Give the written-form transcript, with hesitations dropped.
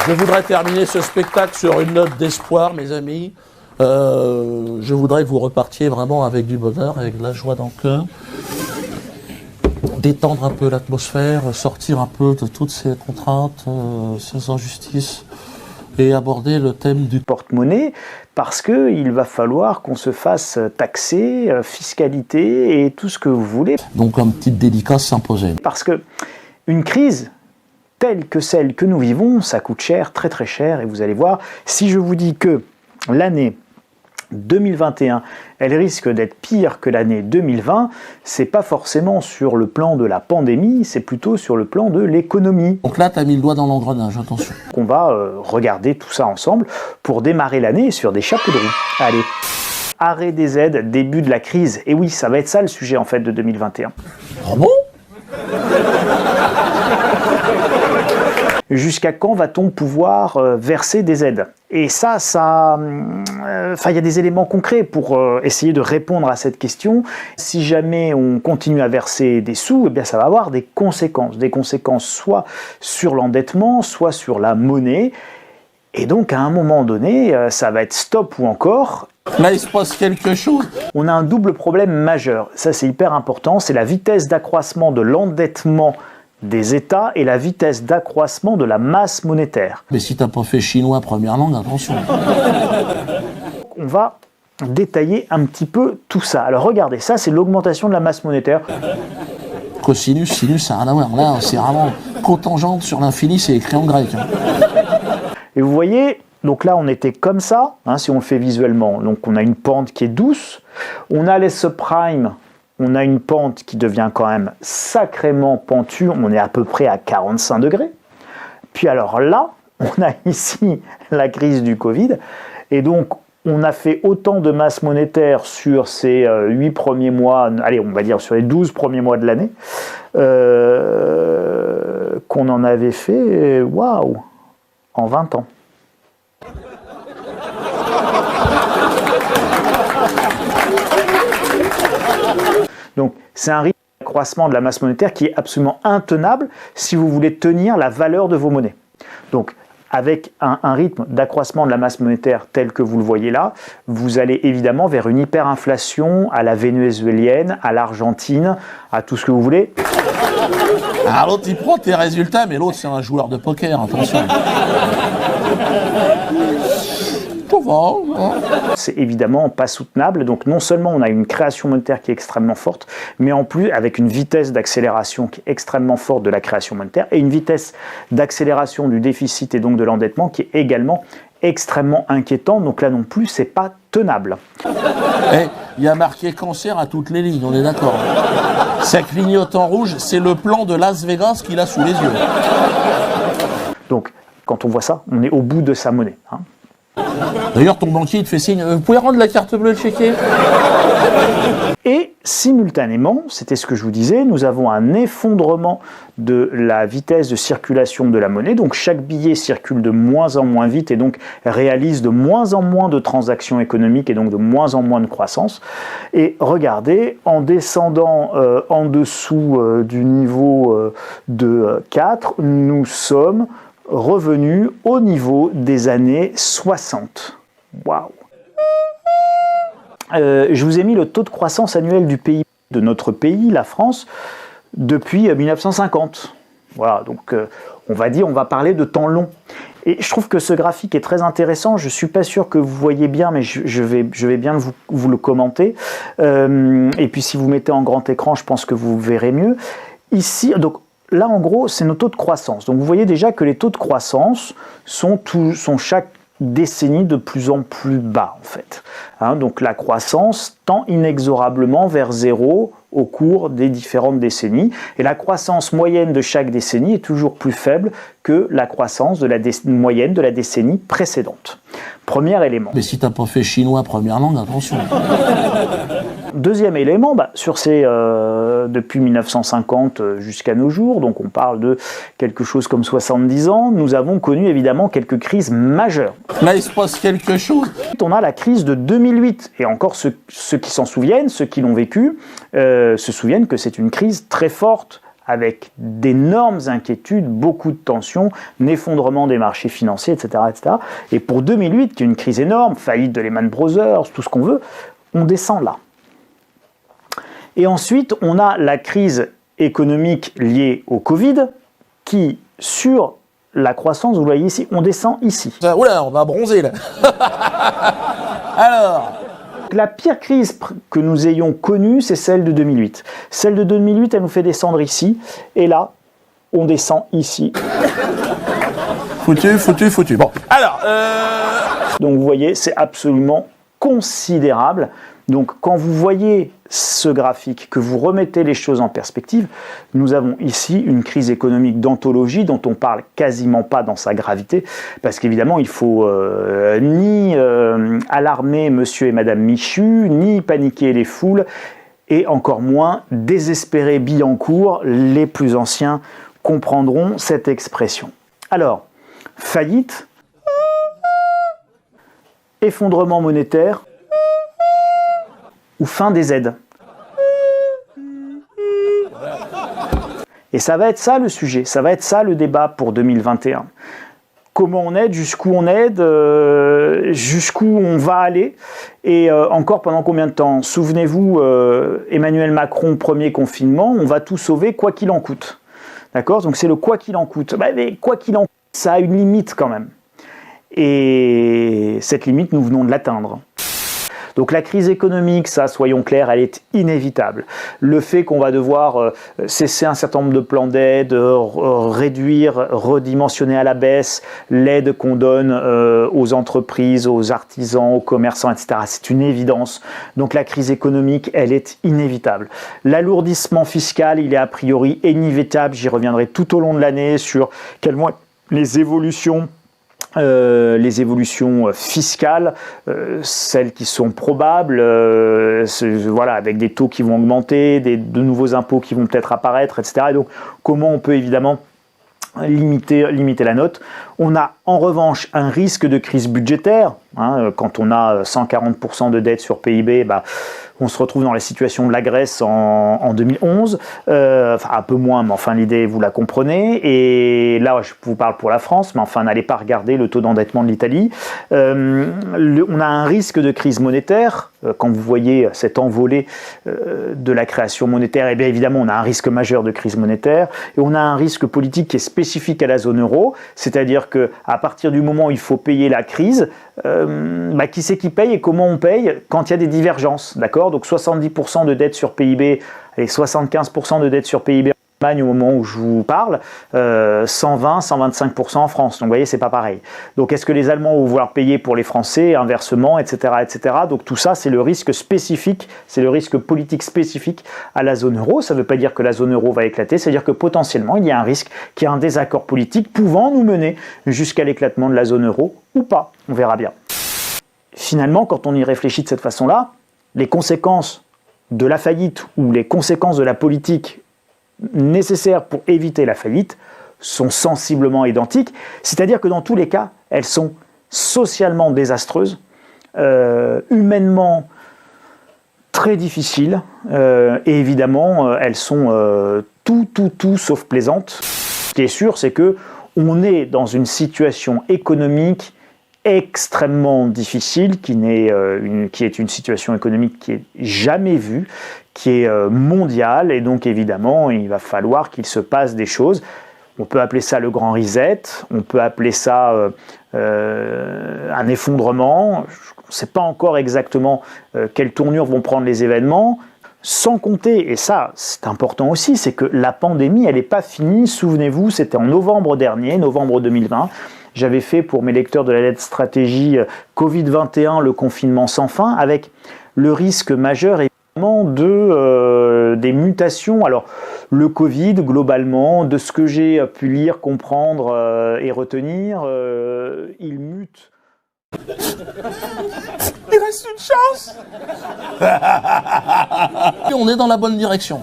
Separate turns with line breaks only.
Je voudrais terminer ce spectacle sur une note d'espoir, mes amis. Je voudrais que vous repartiez vraiment avec du bonheur, avec de la joie dans le cœur. Détendre un peu l'atmosphère, sortir un peu de toutes ces contraintes, ces injustices, et aborder le thème du
porte-monnaie, parce qu'il va falloir qu'on se fasse taxer, fiscalité et tout ce que vous voulez.
Donc un petit dédicace s'imposait.
Parce que une crise telle que celle que nous vivons, ça coûte cher, très très cher, et vous allez voir, si je vous dis que l'année 2021, elle risque d'être pire que l'année 2020, c'est pas forcément sur le plan de la pandémie, c'est plutôt sur le plan de l'économie.
Donc là, tu as mis le doigt dans l'engrenage, attention.
On va regarder tout ça ensemble pour démarrer l'année sur des chapeaux de roue. Allez, arrêt des aides, début de la crise. Et oui, ça va être ça le sujet en fait de 2021.
Ah bon ?
Jusqu'à quand va-t-on pouvoir verser des aides? Et ça, il y a des éléments concrets pour essayer de répondre à cette question. Si jamais on continue à verser des sous, eh bien ça va avoir des conséquences. Des conséquences soit sur l'endettement, soit sur la monnaie. Et donc à un moment donné, ça va être stop ou encore.
Là, il se passe quelque chose.
On a un double problème majeur. Ça, c'est hyper important. C'est la vitesse d'accroissement de l'endettement des États et la vitesse d'accroissement de la masse monétaire.
Mais si t'as pas fait chinois première langue, attention.
On va détailler un petit peu tout ça. Alors regardez, ça c'est l'augmentation de la masse monétaire.
Cosinus, sinus, ça n'a rien à voir. Là, c'est vraiment cotangente sur l'infini, c'est écrit en grec. Hein.
Et vous voyez, donc là on était comme ça, si on le fait visuellement. Donc on a une pente qui est douce. On a les subprimes. On a une pente qui devient quand même sacrément pentue, on est à peu près à 45 degrés. Puis alors là, on a ici la crise du Covid, et donc on a fait autant de masse monétaire sur ces 8 premiers mois, allez on va dire sur les 12 premiers mois de l'année, qu'on en avait fait, waouh, en 20 ans. Donc c'est un rythme d'accroissement de la masse monétaire qui est absolument intenable si vous voulez tenir la valeur de vos monnaies. Donc avec un rythme d'accroissement de la masse monétaire tel que vous le voyez là, vous allez évidemment vers une hyperinflation à la vénézuélienne, à l'Argentine, à tout ce que vous voulez.
Ah, l'autre il prend tes résultats, mais l'autre c'est un joueur de poker, attention.
C'est évidemment pas soutenable, donc non seulement on a une création monétaire qui est extrêmement forte, mais en plus avec une vitesse d'accélération qui est extrêmement forte de la création monétaire et une vitesse d'accélération du déficit et donc de l'endettement qui est également extrêmement inquiétant, donc là non plus c'est pas tenable.
Il y a marqué cancer à toutes les lignes, on est d'accord. Ça clignote en rouge, c'est le plan de Las Vegas qu'il a sous les yeux.
Donc quand on voit ça, on est au bout de sa monnaie.
D'ailleurs, ton banquier il te fait signe, vous pouvez rendre la carte bleue le chéquier?
Et simultanément, c'était ce que je vous disais, nous avons un effondrement de la vitesse de circulation de la monnaie. Donc chaque billet circule de moins en moins vite et donc réalise de moins en moins de transactions économiques et donc de moins en moins de croissance. Et regardez, en descendant en dessous du niveau de 4, nous sommes revenus au niveau des années 60. Waouh! Je vous ai mis le taux de croissance annuel du PIB de notre pays, la France, depuis 1950. Voilà, donc on va parler de temps long. Et je trouve que ce graphique est très intéressant. Je ne suis pas sûr que vous voyez bien, mais je vais bien vous le commenter. Et puis si vous mettez en grand écran, je pense que vous verrez mieux. Ici, donc là, en gros, c'est nos taux de croissance. Donc vous voyez déjà que les taux de croissance sont chaque décennie de plus en plus bas, en fait. Donc la croissance tend inexorablement vers zéro au cours des différentes décennies. Et la croissance moyenne de chaque décennie est toujours plus faible que la croissance de la moyenne de la décennie précédente. Premier élément.
Mais si t'as pas fait chinois première langue, attention.
Deuxième élément, sur depuis 1950 jusqu'à nos jours, donc on parle de quelque chose comme 70 ans, nous avons connu évidemment quelques crises majeures.
Là, il se passe quelque chose.
On a la crise de 2008, et encore ceux qui s'en souviennent, ceux qui l'ont vécu, se souviennent que c'est une crise très forte, avec d'énormes inquiétudes, beaucoup de tensions, un effondrement des marchés financiers, etc., etc. Et pour 2008, qui est une crise énorme, faillite de Lehman Brothers, tout ce qu'on veut, on descend là. Et ensuite, on a la crise économique liée au Covid, qui, sur la croissance, vous voyez ici, on descend ici.
Oula, on va bronzer là. Alors,
la pire crise que nous ayons connue, c'est celle de 2008. Celle de 2008, elle nous fait descendre ici, et là, on descend ici.
Foutu. Bon, alors,
Donc vous voyez, c'est absolument considérable. Donc quand vous voyez ce graphique, que vous remettez les choses en perspective, nous avons ici une crise économique d'anthologie dont on parle quasiment pas dans sa gravité, parce qu'évidemment il faut ni alarmer monsieur et madame Michu, ni paniquer les foules, et encore moins désespérer Billancourt. Les plus anciens comprendront cette expression. Alors, faillite, effondrement monétaire, ou fin des aides. Et ça va être ça le sujet, ça va être ça le débat pour 2021. Comment on aide, jusqu'où on aide, jusqu'où on va aller, et encore pendant combien de temps? Souvenez-vous, Emmanuel Macron, premier confinement, on va tout sauver quoi qu'il en coûte. D'accord? Donc c'est le quoi qu'il en coûte. Mais quoi qu'il en coûte, ça a une limite quand même. Et cette limite, nous venons de l'atteindre. Donc la crise économique, ça, soyons clairs, elle est inévitable. Le fait qu'on va devoir cesser un certain nombre de plans d'aide, réduire, redimensionner à la baisse l'aide qu'on donne aux entreprises, aux artisans, aux commerçants, etc. C'est une évidence. Donc la crise économique, elle est inévitable. L'alourdissement fiscal, il est a priori inévitable. J'y reviendrai tout au long de l'année sur quelles vont être les évolutions fiscales, celles qui sont probables, voilà, avec des taux qui vont augmenter, de nouveaux impôts qui vont peut-être apparaître, etc. Et donc, comment on peut évidemment limiter la note. On a en revanche un risque de crise budgétaire. Quand on a 140% de dette sur PIB, on se retrouve dans la situation de la Grèce en 2011, enfin un peu moins, mais enfin l'idée vous la comprenez. Et là je vous parle pour la France, mais enfin n'allez pas regarder le taux d'endettement de l'Italie. On a un risque de crise monétaire. Quand vous voyez cette envolée de la création monétaire, et bien évidemment on a un risque majeur de crise monétaire, et on a un risque politique qui est spécifique à la zone euro, c'est-à-dire que à partir du moment où il faut payer la crise, qui c'est qui paye et comment on paye quand il y a des divergences, d'accord? Donc 70% de dette sur PIB et 75% de dette sur PIB en Allemagne au moment où je vous parle, 120-125% en France. Donc vous voyez, c'est pas pareil. Donc est-ce que les Allemands vont vouloir payer pour les Français, inversement, etc., etc. Donc tout ça, c'est le risque spécifique, c'est le risque politique spécifique à la zone euro. Ça ne veut pas dire que la zone euro va éclater, c'est-à-dire que potentiellement, il y a un risque qu'il y ait un désaccord politique pouvant nous mener jusqu'à l'éclatement de la zone euro ou pas. On verra bien. Finalement, quand on y réfléchit de cette façon-là, les conséquences de la faillite ou les conséquences de la politique nécessaires pour éviter la faillite sont sensiblement identiques, c'est-à-dire que dans tous les cas, elles sont socialement désastreuses, humainement très difficiles, et évidemment, elles sont tout sauf plaisantes. Ce qui est sûr, c'est que on est dans une situation économique extrêmement difficile, qui est une situation économique qui est jamais vue, qui est mondiale, et donc évidemment il va falloir qu'il se passe des choses. On peut appeler ça le grand reset, on peut appeler ça un effondrement. On ne sait pas encore exactement quelle tournure vont prendre les événements. Sans compter, et ça c'est important aussi, c'est que la pandémie elle n'est pas finie. Souvenez-vous, c'était en novembre dernier, novembre 2020, j'avais fait pour mes lecteurs de la lettre stratégie Covid-21, le confinement sans fin, avec le risque majeur évidemment des mutations. Alors le Covid globalement, de ce que j'ai pu lire, comprendre et retenir, il mute.
Il reste une chance. On est dans la bonne direction.